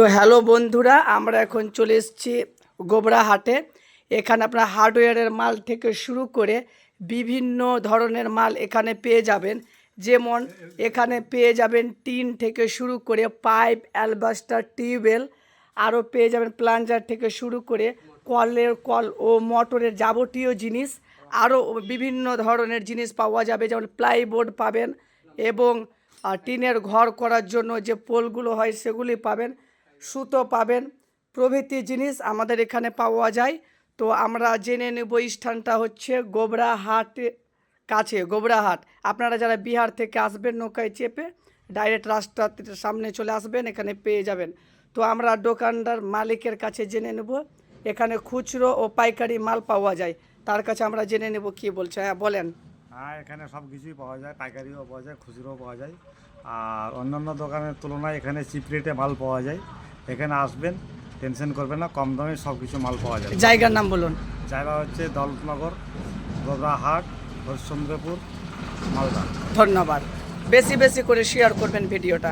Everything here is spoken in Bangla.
তো হ্যালো বন্ধুরা, আমরা এখন চলে এসেছি গোবরা হাটে। এখানে আপনার হার্ডওয়্যারের মাল থেকে শুরু করে বিভিন্ন ধরনের মাল এখানে পেয়ে যাবেন। যেমন এখানে পেয়ে যাবেন টিন থেকে শুরু করে পাইপ, অ্যালবাস্টার, টিউবওয়েল, আরও পেয়ে যাবেন প্লাঞ্জার থেকে শুরু করে কল ও মোটরের যাবতীয় জিনিস, আরও বিভিন্ন ধরনের জিনিস পাওয়া যাবে। যেমন প্লাইবোর্ড পাবেন এবং টিনের ঘর করার জন্য যে পোলগুলো হয় সেগুলি পাবেন, সুতো পাবেন, প্রভৃতি জিনিস আমাদের এখানে পাওয়া যায়। তো আমরা জেনে নেব, স্থানটা হচ্ছে গোবরা হাটে কাছে, গোবরা হাট। আপনারা যারা বিহার থেকে আসবেন নৌকায় চেপে ডাইরেক্ট রাস্তার সামনে চলে আসবেন, এখানে পেয়ে যাবেন। তো আমরা দোকানদার মালিকের কাছে জেনে নেব এখানে খুচরো ও পাইকারি মাল পাওয়া যায়, তার কাছে আমরা জেনে নেব কি বলছে। হ্যাঁ বলেন। হ্যাঁ, এখানে সব কিছুই পাওয়া যায়, পাইকারিও পাওয়া যায়, খুচরোও পাওয়া যায়। আর অন্যান্য দোকানের তুলনায় এখানে চিপ রেটে মাল পাওয়া যায়। এখানে আসবেন, টেনশন করবেন না, কম দামে সব কিছু মাল পাওয়া যায়। জায়গার নাম বলুন। জায়গা হচ্ছে দৌলতনগর, গোবরাহাট, হরিশ্চন্দ্রপুর, মালদা। ধন্যবাদ। বেশি বেশি করে শেয়ার করবেন ভিডিওটা।